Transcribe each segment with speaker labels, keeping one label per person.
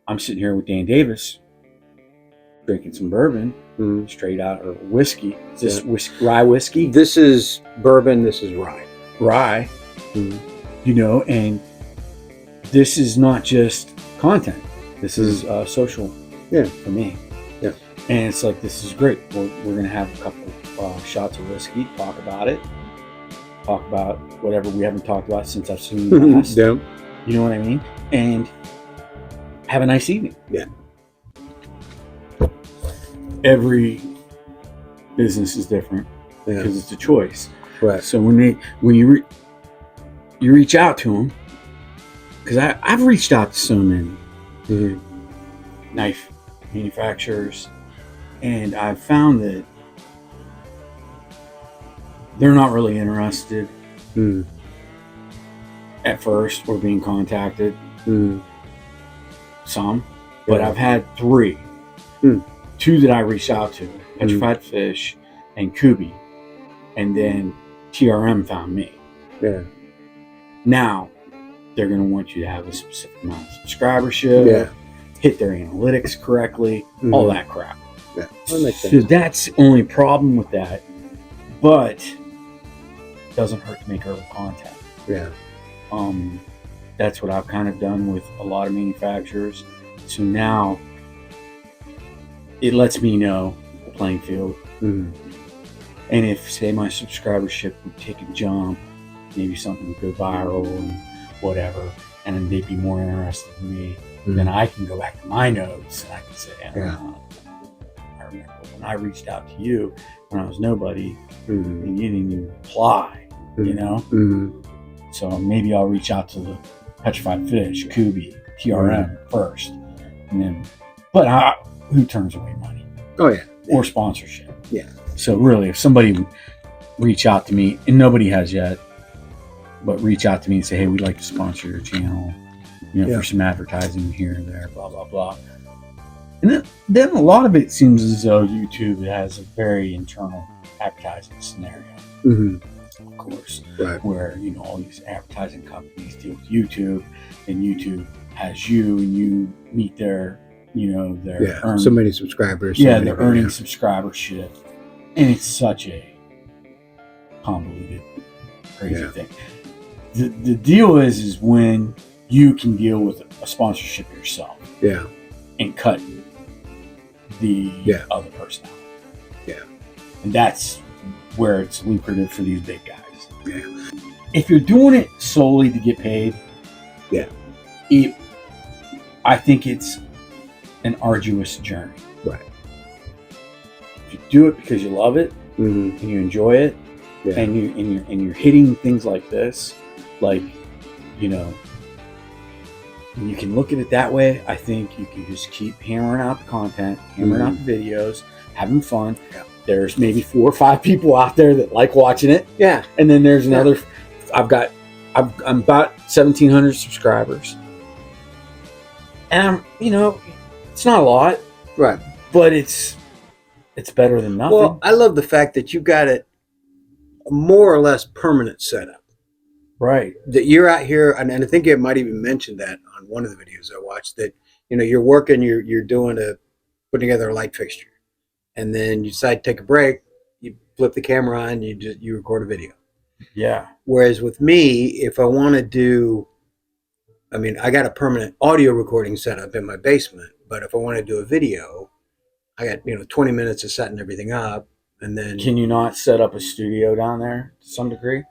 Speaker 1: I'm sitting here with Dan Davis, drinking some bourbon, straight out, or whiskey. Is this rye whiskey?
Speaker 2: This is bourbon. This is rye.
Speaker 1: Rye. You know, and this is not just content. This is social for me.
Speaker 2: Yeah.
Speaker 1: And it's like, this is great. We're going to have a couple shots of whiskey, talk about it, talk about whatever we haven't talked about since I've seen you last.
Speaker 2: Yeah.
Speaker 1: You know what I mean? And have a nice evening.
Speaker 2: Yeah.
Speaker 1: Every business is different because it's a choice.
Speaker 2: Right.
Speaker 1: So when you reach out to them, because I've reached out to so many knife manufacturers, and I've found that they're not really interested at first or being contacted. Some, but I've had 3. 2 that I reached out to, Petrified Fish and Kubi, and then TRM found me.
Speaker 2: Yeah.
Speaker 1: Now they're going to want you to have a specific amount of subscribership, hit their analytics correctly, all that crap.
Speaker 2: Yeah, that makes sense.
Speaker 1: So that's the only problem with that, but it doesn't hurt to make other content.
Speaker 2: Yeah.
Speaker 1: That's what I've kind of done with a lot of manufacturers. So now it lets me know the playing field. And if, say, my subscribership would take a jump, maybe something would go viral and whatever, and then they'd be more interested in me, then I can go back to my notes and I can say, I remember when I reached out to you when I was nobody, and you didn't even apply, you know? So maybe I'll reach out to the Petrified Fish, Kubi, TRM first, and then, but who turns away money?
Speaker 2: Oh yeah.
Speaker 1: Or sponsorship.
Speaker 2: Yeah.
Speaker 1: So really, if somebody would reach out to me, and nobody has yet, but reach out to me and say, hey, we'd like to sponsor your channel, you know, for some advertising here and there, blah, blah, blah. And then a lot of it seems as though YouTube has a very internal advertising scenario. Of course, where, you know, all these advertising companies deal with YouTube, and YouTube has you, and you meet their, you know, their
Speaker 2: so many subscribers.
Speaker 1: They're earning subscribership, and it's such a convoluted, crazy thing. The deal is when you can deal with a sponsorship yourself, and cut the other person out, and that's where it's lucrative for these big guys. If you're doing it solely to get paid, I think it's an arduous journey.
Speaker 2: Right.
Speaker 1: If you do it because you love it and you enjoy it, and you're hitting things like this, like, you know, you can look at it that way. I think you can just keep hammering out the content, hammering out the videos, having fun. There's maybe 4 or 5 people out there that like watching it. And then there's another. I'm about 1,700 subscribers, and you know, it's not a lot,
Speaker 2: right?
Speaker 1: But it's better than nothing.
Speaker 2: Well, I love the fact that you got it a more or less permanent setup,
Speaker 1: right?
Speaker 2: That you're out here, and I think you might even mention that on one of the videos I watched. That, you know, you're working, you're putting together a light fixture. And then you decide to take a break, you flip the camera on, you record a video.
Speaker 1: Yeah.
Speaker 2: Whereas with me, if I want to do, I mean, I got a permanent audio recording setup in my basement, but if I want to do a video, I got, 20 minutes of setting everything up, and then.
Speaker 1: Can you not set up a studio down there to some degree?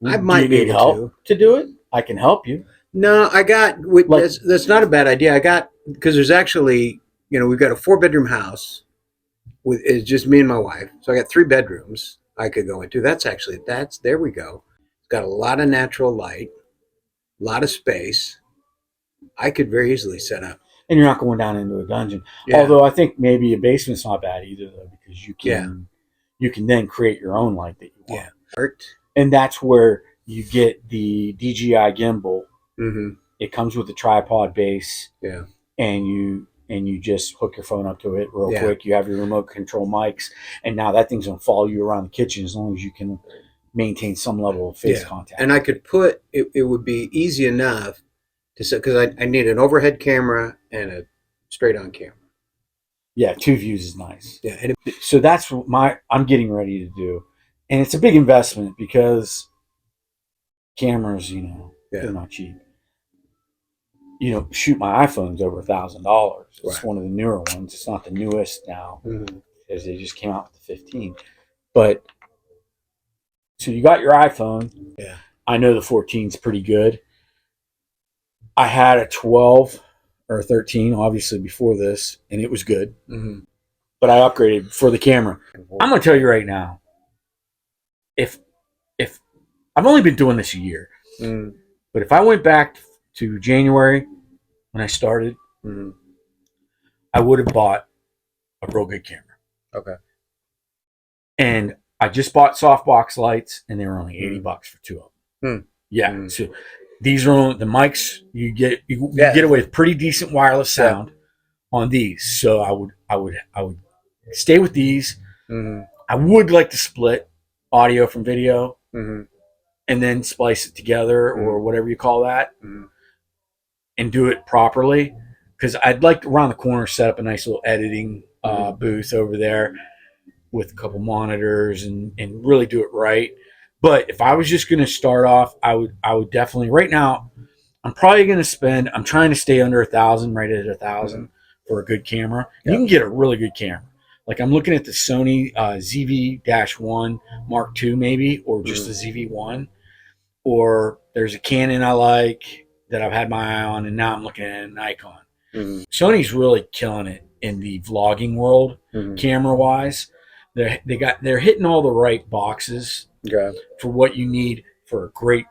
Speaker 2: I might
Speaker 1: need help to do it. I can help you.
Speaker 2: No, I got, that's not a bad idea. I got, because there's actually, we've got a 4-bedroom house. It's just me and my wife. So I got 3 bedrooms I could go into. There we go. It's got a lot of natural light, a lot of space. I could very easily set up.
Speaker 1: And you're not going down into a dungeon. Although I think maybe a basement's not bad either, though, because you can then create your own light that you want. And that's where you get the DJI gimbal. It comes with a tripod base. And you just hook your phone up to it real quick. You have your remote control mics, and now that thing's going to follow you around the kitchen as long as you can maintain some level of face contact.
Speaker 2: And I could put, it would be easy enough to set, because I need an overhead camera and straight on camera.
Speaker 1: Yeah, 2 views is nice.
Speaker 2: Yeah, and
Speaker 1: So that's what I'm getting ready to do, and it's a big investment because cameras, they're not cheap. Shoot, my iPhone's over $1,000. It's
Speaker 2: right.
Speaker 1: one of the newer ones. It's not the newest now,
Speaker 2: Mm-hmm.
Speaker 1: because they just came out with the 15. But so you got your iPhone.
Speaker 2: Yeah.
Speaker 1: I know the 14 is pretty good. I had a 12 or 13, obviously, before this, and it was good.
Speaker 2: Mm-hmm.
Speaker 1: But I upgraded for the camera. I'm going to tell you right now, if I've only been doing this a year, but if I went back to January when I started, I would have bought a real good camera.
Speaker 2: Okay.
Speaker 1: And I just bought softbox lights, and they were only $80 for 2 of them. Yeah. So these are the mics you get. You get away with pretty decent wireless sound on these. So I would stay with these. I would like to split audio from video, and then splice it together, or whatever you call that, and do it properly. Because I'd like to, around the corner, set up a nice little editing booth over there with a couple monitors and really do it right. But if I was just going to start off, I would definitely, right now, I'm probably going to spend, I'm trying to stay under 1,000, right at 1,000 for a good camera. You can get a really good camera. Like I'm looking at the Sony ZV-1 Mark II maybe, or just the ZV-1. Or there's a Canon I like that I've had my eye on, and now I'm looking at a Nikon. Sony's really killing it in the vlogging world, camera-wise. They're hitting all the right boxes for what you need for a great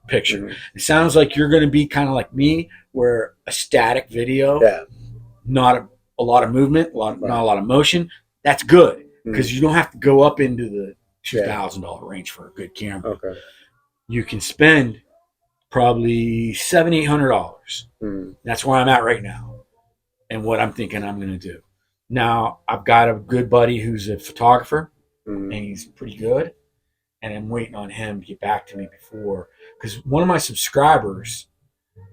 Speaker 1: picture. It sounds like you're going to be kind of like me, where a static video, not a lot of movement, not a lot of motion. That's good because you don't have to go up into the $2,000 range for a good camera.
Speaker 2: Okay.
Speaker 1: You can spend probably $700-800. That's where I'm at right now, and what I'm thinking I'm going to do. Now I've got a good buddy who's a photographer, and he's pretty good, and I'm waiting on him to get back to me before, because one of my subscribers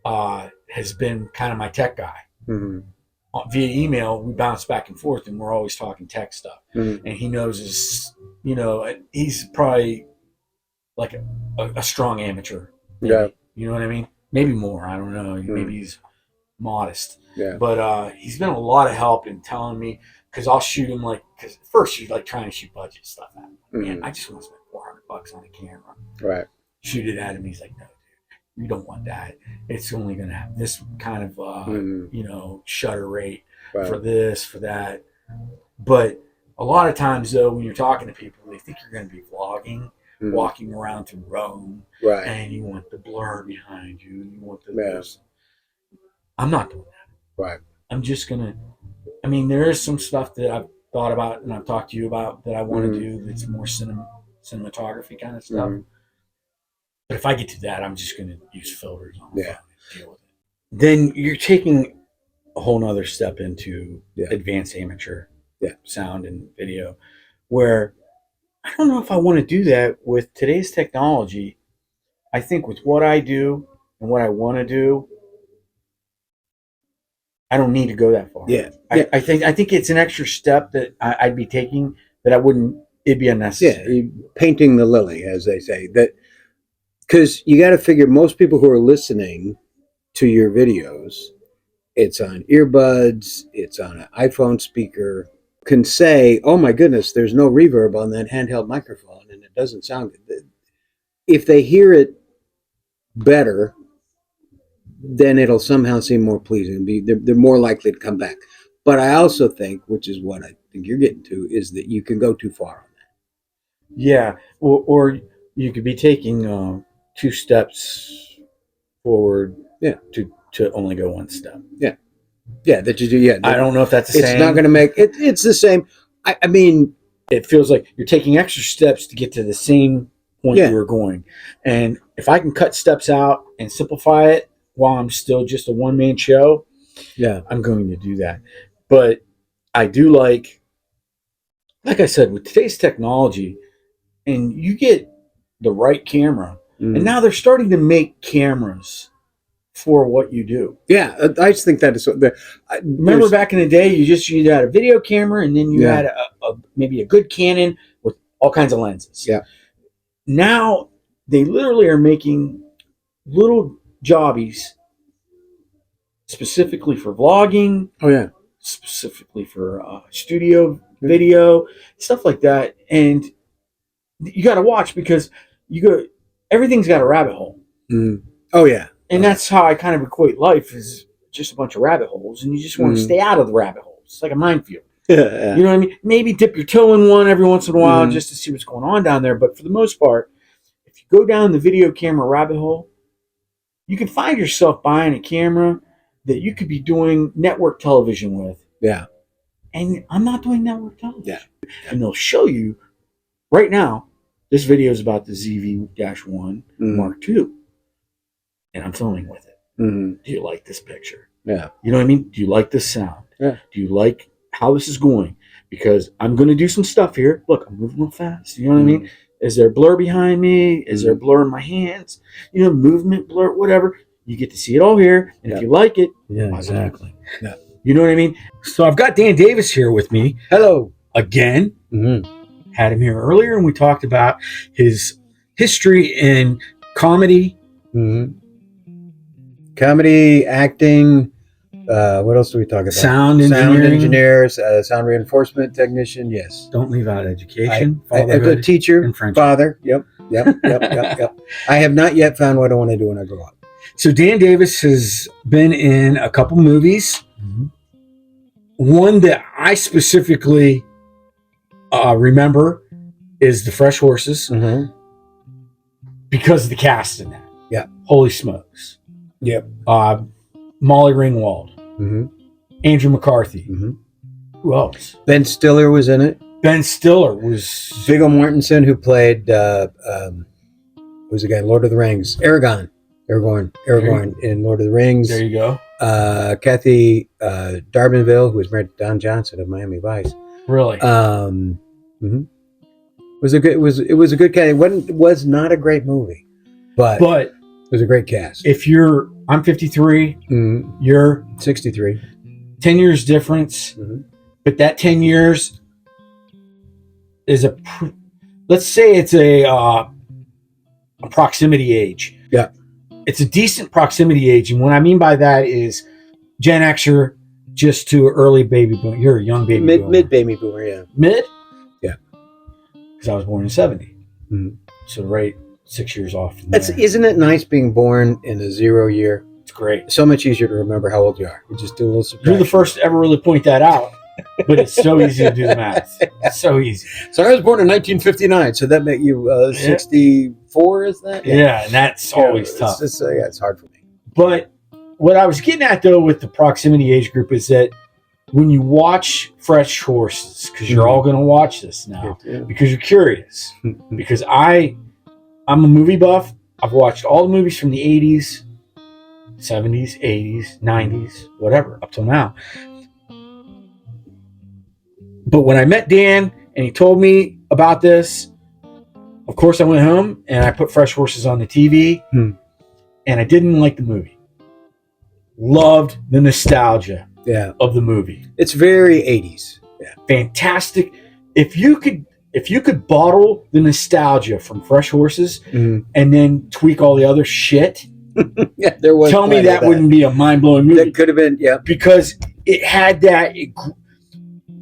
Speaker 1: has been kind of my tech guy. Via email, we bounce back and forth, and we're always talking tech stuff. And he knows he's probably like a strong amateur. Maybe. You know what I mean? Maybe more. I don't know. Maybe he's modest. But he's been a lot of help in telling me, because I'll shoot him because at first you're like trying to shoot budget stuff at him. Man, I just want to spend $400 on a camera. Right. Shoot it at him. He's like, no, dude, you don't want that. It's only going to have this kind of shutter rate for this, for that. But a lot of times though, when you're talking to people, they think you're going to be vlogging, walking around through Rome, and you want the blur behind you, and you want the this. I'm not doing that. Right. I'm just gonna. I mean, there is some stuff that I've thought about and I've talked to you about that I want to do. That's more cinematography kind of stuff. But if I get to that, I'm just gonna use filters on the phone and deal with it. Then you're taking a whole nother step into advanced amateur sound and video, where I don't know if I want to do that with today's technology. I think with what I do and what I want to do, I don't need to go that far. I think it's an extra step that I'd be taking that I wouldn't. It'd be unnecessary.
Speaker 2: Yeah, painting the lily, as they say. That because you got to figure most people who are listening to your videos, it's on earbuds, it's on an iPhone speaker, can say, "Oh my goodness, there's no reverb on that handheld microphone, and it doesn't sound good." If they hear it better, then it'll somehow seem more pleasing. They're more likely to come back. But I also think, which is what I think you're getting to, is that you can go too far on that.
Speaker 1: Yeah, or you could be taking 2 steps forward. To only go 1 step.
Speaker 2: That you do. Yeah,
Speaker 1: I don't know if that's the same.
Speaker 2: It's not going to make it. It's the same. I mean,
Speaker 1: it feels like you're taking extra steps to get to the same point you were going. And if I can cut steps out and simplify it while I'm still just a one-man show, I'm going to do that. But I do like I said, with today's technology, and you get the right camera, and now they're starting to make cameras for what you do.
Speaker 2: Yeah, I just think that is.
Speaker 1: Remember back in the day, you had a video camera, and then you had maybe a good Canon with all kinds of lenses.
Speaker 2: Yeah.
Speaker 1: Now they literally are making little jobbies specifically for vlogging.
Speaker 2: Oh yeah.
Speaker 1: Specifically for studio video, stuff like that, and you got to watch because everything's got a rabbit hole.
Speaker 2: Mm. Oh yeah.
Speaker 1: And that's how I kind of equate life, is just a bunch of rabbit holes, and you just want to stay out of the rabbit holes. It's like a minefield.
Speaker 2: Yeah.
Speaker 1: You know what I mean? Maybe dip your toe in one every once in a while just to see what's going on down there. But for the most part, if you go down the video camera rabbit hole, you can find yourself buying a camera that you could be doing network television with.
Speaker 2: Yeah.
Speaker 1: And I'm not doing network television.
Speaker 2: Yeah.
Speaker 1: And they'll show you right now, this video is about the ZV-1 Mark II. And I'm filming with it. Do you like this picture?
Speaker 2: Yeah.
Speaker 1: You know what I mean? Do you like this sound?
Speaker 2: Yeah.
Speaker 1: Do you like how this is going? Because I'm going to do some stuff here. Look, I'm moving real fast. You know what I mean? Is there blur behind me? Is there blur in my hands? You know, movement blur, whatever. You get to see it all here. And if you like it,
Speaker 2: exactly. Yeah.
Speaker 1: You know what I mean? So I've got Dan Davis here with me.
Speaker 2: Hello.
Speaker 1: Again. Had him here earlier, and we talked about his history in comedy.
Speaker 2: Comedy, acting. What else do we talk about?
Speaker 1: Sound
Speaker 2: engineers, sound reinforcement technician. Yes.
Speaker 1: Don't leave out education.
Speaker 2: A teacher,
Speaker 1: and French.
Speaker 2: father. Yep. I have not yet found what I want to do when I grow up.
Speaker 1: So Dan Davis has been in a couple movies. One that I specifically remember is The Fresh Horses, because of the cast in that.
Speaker 2: Yeah.
Speaker 1: Holy smokes.
Speaker 2: Yep.
Speaker 1: Molly Ringwald. Andrew McCarthy. Who else?
Speaker 2: Ben Stiller was in it.
Speaker 1: Ben Stiller was...
Speaker 2: Viggo Mortensen, who played, who's the guy, Lord of the Rings? Aragorn in Lord of the Rings.
Speaker 1: There you go.
Speaker 2: Kathy Darbanville, who was married to Don Johnson of Miami Vice.
Speaker 1: Really?
Speaker 2: It was a good cast. It was not a great movie, but it was a great cast.
Speaker 1: I'm 53, you're
Speaker 2: 63,
Speaker 1: 10 years difference, but that 10 years is let's say it's a proximity age.
Speaker 2: Yeah.
Speaker 1: It's a decent proximity age. And what I mean by that is Gen Xer just to early baby boomer. You're a young baby boomer.
Speaker 2: Mid baby boomer, yeah.
Speaker 1: Mid?
Speaker 2: Yeah.
Speaker 1: Because I was born in 70. So right 6 years off.
Speaker 2: Isn't it nice being born in a 0 year?
Speaker 1: It's great.
Speaker 2: So much easier to remember how old you are. You just do a little subtraction.
Speaker 1: You're the first to ever really point that out. But it's so easy to do the math. It's so easy.
Speaker 2: So I was born in 1959. So that make you 64, is that?
Speaker 1: Yeah, and that's always tough.
Speaker 2: It's hard for me.
Speaker 1: But what I was getting at, though, with the proximity age group is that when you watch Fresh Horses, because you're all going to watch this now, because you're curious, because I'm a movie buff. I've watched all the movies from the 80s, 70s, 80s, 90s, whatever, up till now. But when I met Dan and he told me about this, of course I went home and I put Fresh Horses on the TV, and I didn't like the movie. Loved the nostalgia of the movie.
Speaker 2: It's very 80s. Yeah.
Speaker 1: Fantastic. If you could bottle the nostalgia from Fresh Horses and then tweak all the other shit,
Speaker 2: there was.
Speaker 1: Tell me that wouldn't be a mind-blowing movie.
Speaker 2: That could have been,
Speaker 1: because it had that.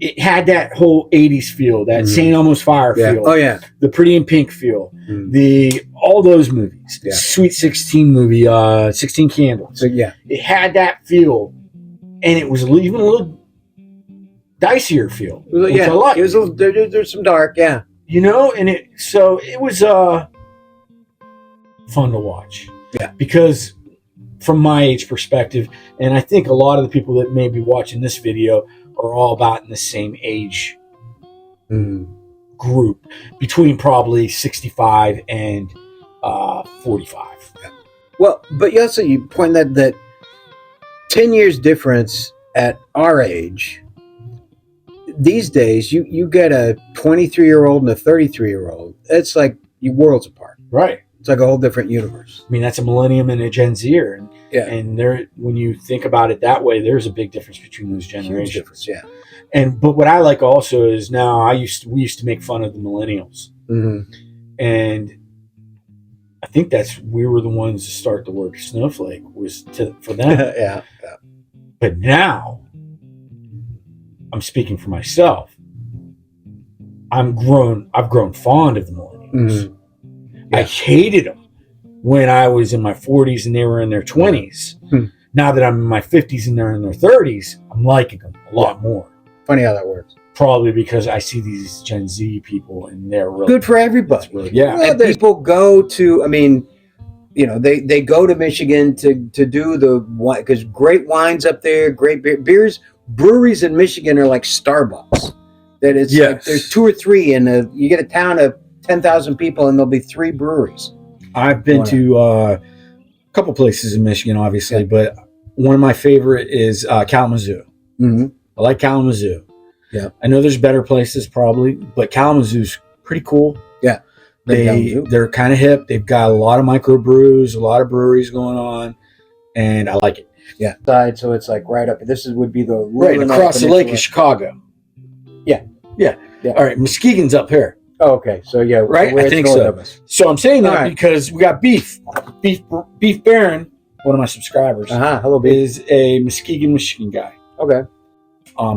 Speaker 1: It had that whole 80s feel, that St. Elmo's Fire feel.
Speaker 2: Oh, yeah.
Speaker 1: The Pretty in Pink feel. All those movies.
Speaker 2: Yeah.
Speaker 1: Sweet 16 movie, 16 Candles.
Speaker 2: So, yeah.
Speaker 1: It had that feel. And it was even a little dicier feel. Which I liked.
Speaker 2: It was a little, there's some dark, yeah.
Speaker 1: You know, and it was fun to watch.
Speaker 2: Yeah.
Speaker 1: Because from my age perspective, and I think a lot of the people that may be watching this video are all about in the same age group, between probably 65 and 45.
Speaker 2: Yeah. Well, but you point that 10 years difference at our age. These days, you get a 23-year-old and a 33-year-old. It's like you worlds apart.
Speaker 1: Right.
Speaker 2: It's like a whole different universe.
Speaker 1: I mean, that's a millennium and a Gen Zer, and
Speaker 2: Yeah.
Speaker 1: and there, when you think about it that way, there's a big difference between those generations.
Speaker 2: Huge difference, yeah.
Speaker 1: But what I like also is now we used to make fun of the millennials, and I think we were the ones to start the word snowflake for them.
Speaker 2: Yeah.
Speaker 1: But now, I'm speaking for myself. I've grown fond of the millennials. I hated them when I was in my 40s and they were in their 20s. Now that I'm in my 50s and they're in their 30s, I'm liking them a lot more.
Speaker 2: Funny how that works.
Speaker 1: Probably because I see these Gen Z people and they're really
Speaker 2: good for everybody.
Speaker 1: And
Speaker 2: people go to, I mean, you know, they go to Michigan to do the wine, because great wines up there, great beers. Breweries in Michigan are like Starbucks. That it's like there's 2 or 3 you get a town of 10,000 people and there'll be 3 breweries.
Speaker 1: I've been to a couple places in Michigan, obviously, but one of my favorite is Kalamazoo. I like Kalamazoo.
Speaker 2: Yeah,
Speaker 1: I know there's better places probably, but Kalamazoo's pretty cool.
Speaker 2: Yeah,
Speaker 1: they're kind of hip. They've got a lot of microbrews, a lot of breweries going on, and I like it.
Speaker 2: Yeah, so it's like right up. This would be the
Speaker 1: right across the lake of Chicago. Yeah. All right, Muskegon's up here.
Speaker 2: Oh, okay. So yeah,
Speaker 1: right. I think so. So I'm saying that because we got Beef Baron, one of my subscribers.
Speaker 2: Hello, Beef.
Speaker 1: Is a Muskegon, Michigan guy.
Speaker 2: Okay.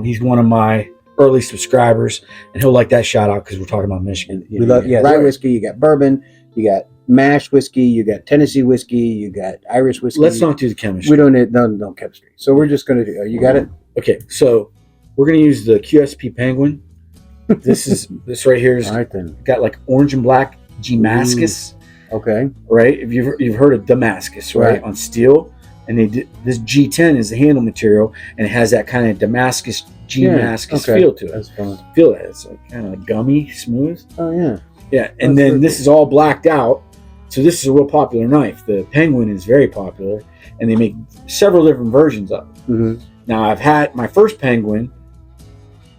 Speaker 1: He's one of my early subscribers, and he'll like that shout out because we're talking about Michigan.
Speaker 2: We love rye whiskey. You got bourbon. You got mash whiskey. You got Tennessee whiskey. You got Irish whiskey.
Speaker 1: Let's not do the chemistry.
Speaker 2: We don't need no chemistry. So we're just going to do. You got it.
Speaker 1: Okay. So we're going to use the QSP Penguin. This right here is got like orange and black Damascus.
Speaker 2: Okay.
Speaker 1: Right. If you've heard of Damascus, right? On steel, and this G10 is the handle material, and it has that kind of Damascus feel to it. That's fun. Feel it. It's like kind of like gummy, smooth.
Speaker 2: Oh yeah.
Speaker 1: Yeah. And then this is all blacked out. So this is a real popular knife. The Penguin is very popular, and they make several different versions of it. Now I've had my first Penguin,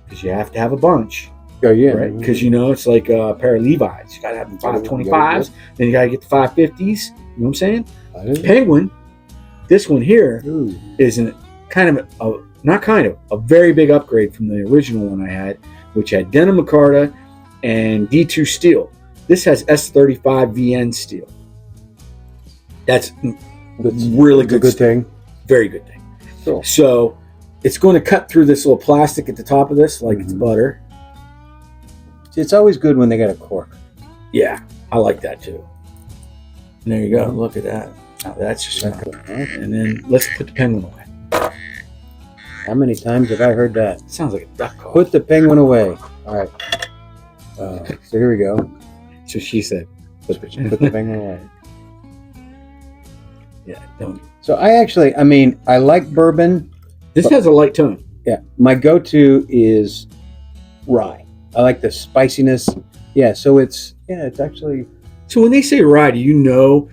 Speaker 1: because you have to have a bunch.
Speaker 2: Oh yeah,
Speaker 1: right. Because it's like a pair of Levi's. You gotta have the 525s, then you gotta get the 550s. You know what I'm saying? Penguin. This one here is a very big upgrade from the original one I had, which had denim micarta and D2 steel. This has S35 VN steel. That's really good.
Speaker 2: Good thing.
Speaker 1: Very good thing.
Speaker 2: Cool.
Speaker 1: So it's going to cut through this little plastic at the top of this like it's butter.
Speaker 2: It's always good when they got a cork.
Speaker 1: Yeah, I like that too. And there you go. Look at that. Now that's just and then let's put the Penguin away.
Speaker 2: How many times have I heard that?
Speaker 1: It sounds like a duck call.
Speaker 2: Put the Penguin away. All right. So here we go.
Speaker 1: So she said,
Speaker 2: put the Penguin away.
Speaker 1: Yeah, don't.
Speaker 2: So I like bourbon.
Speaker 1: This has a light tone.
Speaker 2: Yeah. My go-to is rye. I like the spiciness. Yeah, so it's actually.
Speaker 1: So when they say rye, do you know,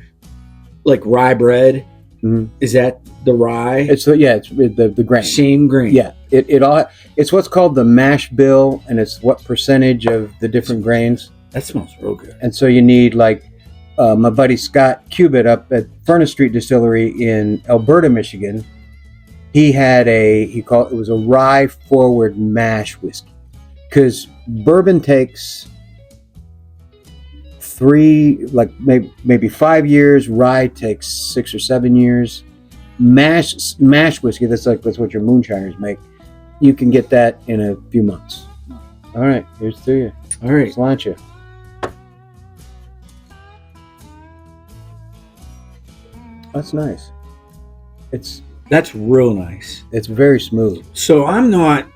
Speaker 1: like rye bread? Is that the rye?
Speaker 2: It's the grain.
Speaker 1: Same grain.
Speaker 2: Yeah, it's what's called the mash bill, and it's what percentage of the different grains.
Speaker 1: That smells real good.
Speaker 2: And so you need my buddy Scott Cubitt up at Furnace Street Distillery in Alberta, Michigan. He had it was a rye forward mash whiskey. Because bourbon takes maybe 5 years. Rye takes 6 or 7 years. Mash whiskey, that's what your moonshiners make. You can get that in a few months. All right, here's to you.
Speaker 1: All right,
Speaker 2: launch you. That's nice.
Speaker 1: That's real nice.
Speaker 2: It's very smooth.
Speaker 1: So I'm not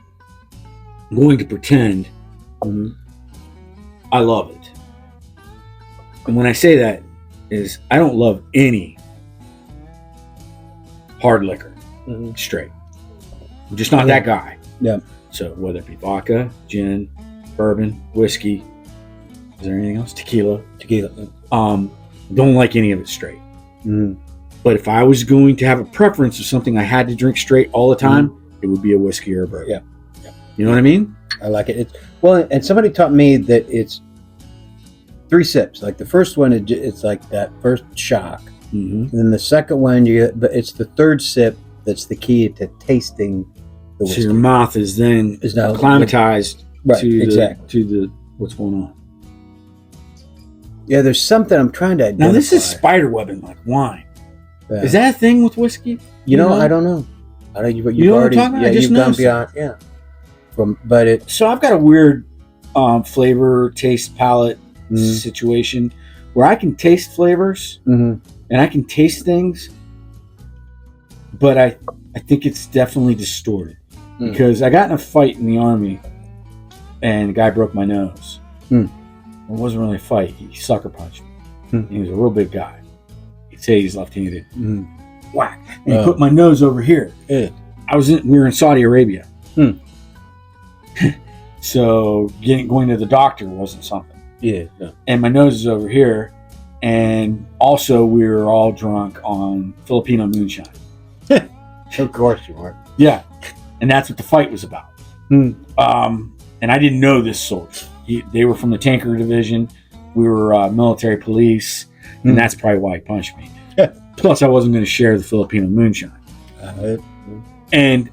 Speaker 1: going to pretend I love it. And when I say that is I don't love any hard liquor straight. I'm just not that guy.
Speaker 2: Yeah.
Speaker 1: So whether it be vodka, gin, bourbon, whiskey, is there anything else? Tequila. Don't like any of it straight. But if I was going to have a preference of something I had to drink straight all the time, it would be a whiskey or a bourbon.
Speaker 2: Yeah.
Speaker 1: You know what I mean?
Speaker 2: I like it. And somebody taught me that 3 sips. Like the first one, it's like that first shock.
Speaker 1: Mm-hmm.
Speaker 2: And then the second one, but it's the third sip that's the key to tasting the whiskey.
Speaker 1: So your mouth is then
Speaker 2: now
Speaker 1: acclimatized
Speaker 2: right,
Speaker 1: to
Speaker 2: exactly.
Speaker 1: the what's going on.
Speaker 2: Yeah, there's something I'm trying to identify.
Speaker 1: Now this is spider webbing like wine.
Speaker 2: Yeah.
Speaker 1: Is that a thing with whiskey?
Speaker 2: You know, I don't know. I don't. You've
Speaker 1: you know
Speaker 2: already.
Speaker 1: What I'm talking about?
Speaker 2: Yeah, you've gone beyond.
Speaker 1: It.
Speaker 2: Yeah. But it.
Speaker 1: So I've got a weird flavor, taste, palate situation where I can taste flavors and I can taste things, but I think it's definitely distorted because I got in a fight in the Army and the guy broke my nose. It wasn't really a fight. He sucker punched me. He was a real big guy. He'd say he's left-handed. Whack. And he put my nose over here. We were in Saudi Arabia. So going to the doctor wasn't something.
Speaker 2: Yeah.
Speaker 1: And my nose is over here. And also we were all drunk on Filipino moonshine.
Speaker 2: Of course you are.
Speaker 1: Yeah. And that's what the fight was about. And I didn't know this soldier. They were from the tanker division. We were military police. And that's probably why he punched me. Plus, I wasn't going to share the Filipino moonshine. And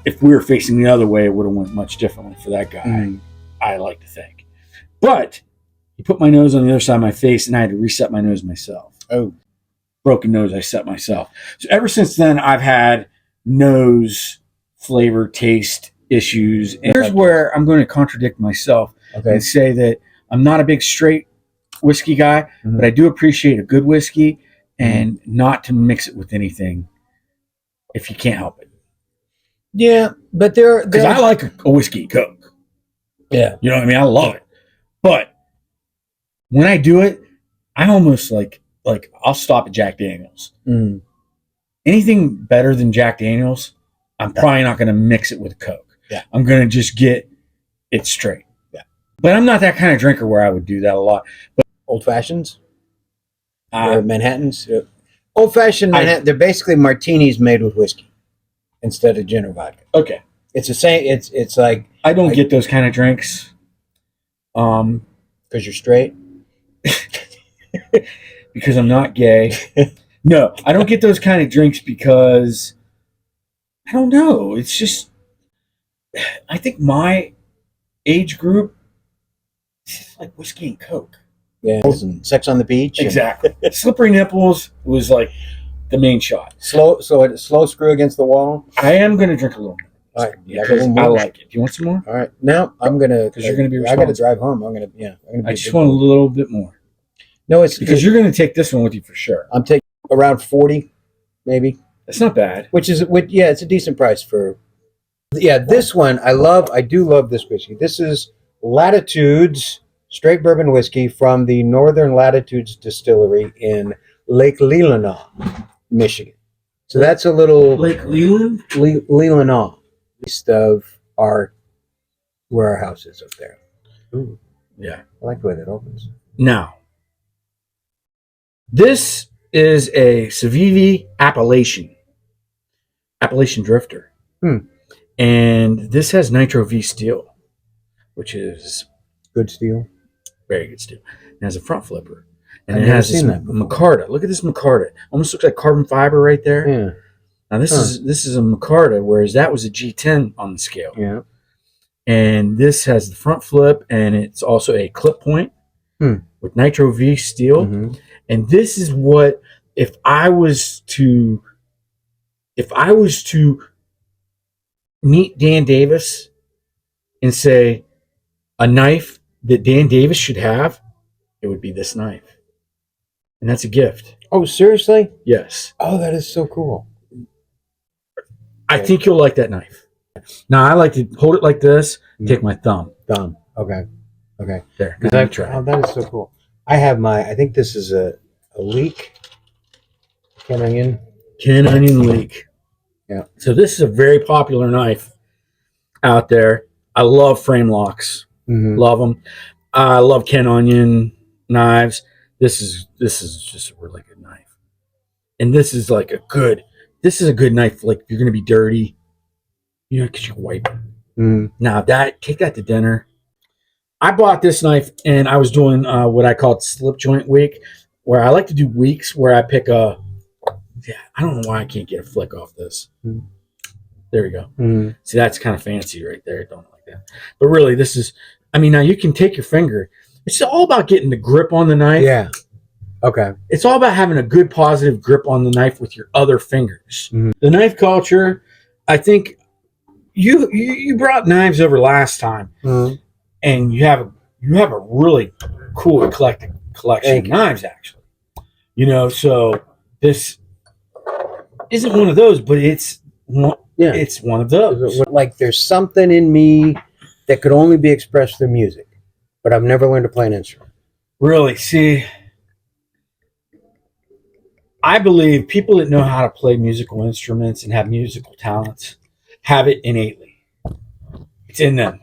Speaker 1: if we were facing the other way, it would have went much differently for that guy, I like to think. But he put my nose on the other side of my face, and I had to reset my nose myself.
Speaker 2: Oh.
Speaker 1: Broken nose, I set myself. So ever since then, I've had nose, flavor, taste issues. And here's where I'm going to contradict myself and say that I'm not a big straight whiskey guy, but I do appreciate a good whiskey and not to mix it with anything if you can't help it.
Speaker 2: Yeah, but
Speaker 1: because I like a whiskey Coke.
Speaker 2: Yeah,
Speaker 1: you know what I mean. I love it, but when I do it, I almost like I'll stop at Jack Daniels. Anything better than Jack Daniels, I'm probably not going to mix it with Coke.
Speaker 2: Yeah,
Speaker 1: I'm going to just get it straight.
Speaker 2: Yeah,
Speaker 1: but I'm not that kind of drinker where I would do that a lot. But
Speaker 2: old fashions. Manhattans. Old-fashioned Manhattan. They're basically martinis made with whiskey instead of gin or vodka.
Speaker 1: Okay.
Speaker 2: It's the same. It's like
Speaker 1: I don't get those kind of drinks.
Speaker 2: Because you're straight.
Speaker 1: Because I'm not gay. No, I don't get those kind of drinks because I don't know. It's just I think my age group is like whiskey and Coke.
Speaker 2: Yeah, and Sex on the Beach.
Speaker 1: Exactly. Slippery Nipples was like the main shot.
Speaker 2: Slow screw against the wall.
Speaker 1: I am going to drink a little more.
Speaker 2: All right,
Speaker 1: because I like it. Do you want some more?
Speaker 2: All right. Now I'm gonna
Speaker 1: because you're going to be.
Speaker 2: I got to drive home. I
Speaker 1: just want a little bit more.
Speaker 2: No, it's
Speaker 1: because you're going to take this one with you for sure.
Speaker 2: I'm taking around 40, maybe.
Speaker 1: That's not bad.
Speaker 2: It's a decent price for. Yeah, this one I do love this whiskey. This is Latitudes straight bourbon whiskey from the Northern Latitudes Distillery in Lake Leelanau, Michigan. So that's a little
Speaker 1: Lake Leland,
Speaker 2: Leelanau, east of where our house is up there. Ooh,
Speaker 1: yeah,
Speaker 2: I like the way that opens.
Speaker 1: Now, this is a Savivi Appellation Drifter, and this has Nitro V steel, which is
Speaker 2: good steel.
Speaker 1: Very good steel. It has a front flipper. And it has this micarta. Look at this micarta. Almost looks like carbon fiber right there.
Speaker 2: Yeah.
Speaker 1: Now this is a micarta, whereas that was a G10 on the scale.
Speaker 2: Yeah.
Speaker 1: And this has the front flip, and it's also a clip point with Nitro V steel.
Speaker 2: Mm-hmm.
Speaker 1: And this is what if I was to meet Dan Davis and say a knife that Dan Davis should have, it would be this knife. And that's a gift.
Speaker 2: Oh, seriously?
Speaker 1: Yes.
Speaker 2: Oh, that is so cool.
Speaker 1: I think you'll like that knife. Now, I like to hold it like this, take my thumb.
Speaker 2: Okay.
Speaker 1: There.
Speaker 2: Oh, that is so cool. I think this is a leek. Ken Onion
Speaker 1: leek.
Speaker 2: Yeah.
Speaker 1: So this is a very popular knife out there. I love frame locks.
Speaker 2: Mm-hmm.
Speaker 1: Love them. I love Ken Onion knives. This is just a really good knife, and this is a good knife. Like if you're gonna be dirty, because you wipe it.
Speaker 2: Mm-hmm.
Speaker 1: Now take that to dinner. I bought this knife, and I was doing what I called slip joint week, where I like to do weeks where I pick a. Yeah, I don't know why I can't get a flick off this. Mm. There we go. Mm. See, that's kind of fancy right there. I don't like that. But really, this is. I mean, now you can take your finger. It's all about getting the grip on the knife.
Speaker 2: Yeah. Okay.
Speaker 1: It's all about having a good positive grip on the knife with your other fingers. Mm-hmm. The knife culture, I think you brought knives over last time, mm-hmm. and you have a really cool eclectic collection of knives, actually. So this isn't one of those, but it's one of those.
Speaker 2: Like there's something in me that could only be expressed through music, but I've never learned to play an instrument.
Speaker 1: Really? See, I believe people that know how to play musical instruments and have musical talents have it innately. It's in them.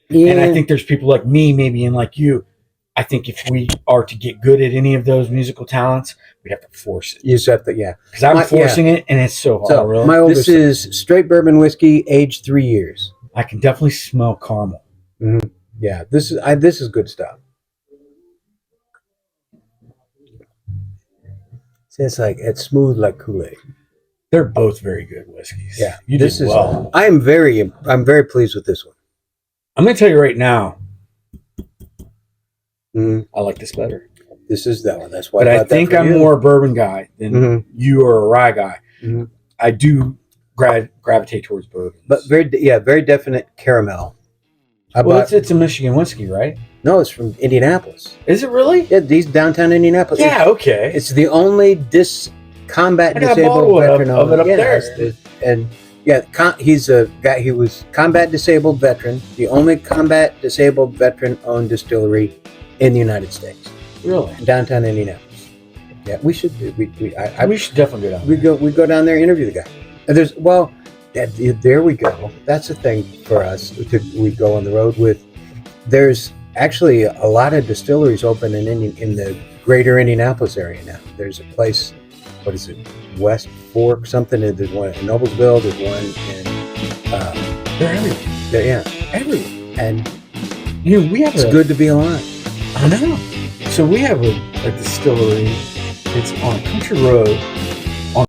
Speaker 1: Yeah. And I think there's people like me, maybe, and like you. I think if we are to get good at any of those musical talents, we'd have to force it.
Speaker 2: You just have to, yeah.
Speaker 1: Because I'm forcing it, and it's so hard.
Speaker 2: So really. This is straight bourbon whiskey, aged 3 years.
Speaker 1: I can definitely smell caramel.
Speaker 2: Mm-hmm. Yeah, this is good stuff. It's smooth like Kool-Aid.
Speaker 1: They're both very good whiskeys.
Speaker 2: Yeah,
Speaker 1: you did well.
Speaker 2: I'm very pleased with this one.
Speaker 1: I'm going to tell you right now. Mm-hmm. I like this better.
Speaker 2: This is that one. That's why.
Speaker 1: But I think I'm more a bourbon guy than you are a rye guy. Mm-hmm. I do gravitate towards bourbon,
Speaker 2: but very definite caramel.
Speaker 1: It's a Michigan whiskey, right?
Speaker 2: No, it's from Indianapolis.
Speaker 1: Is it really?
Speaker 2: Yeah, these downtown Indianapolis.
Speaker 1: Yeah, okay.
Speaker 2: It's the only combat disabled veteran
Speaker 1: of it up there.
Speaker 2: And yeah, he's a guy. He was combat disabled veteran. The only combat disabled veteran owned distillery in the United States.
Speaker 1: Really?
Speaker 2: In downtown Indianapolis. Yeah, we should do.
Speaker 1: We should definitely go down.
Speaker 2: We go down there and interview the guy. And there we go. That's the thing for us. We go on the road with. There's actually a lot of distilleries open in the greater Indianapolis area now. There's a place, what is it, West Fork something? There's one in Noblesville. There's one in.
Speaker 1: They're everywhere.
Speaker 2: Yeah,
Speaker 1: everywhere.
Speaker 2: And
Speaker 1: we have.
Speaker 2: It's good to be alive.
Speaker 1: I know. So we have a distillery. It's on a country road.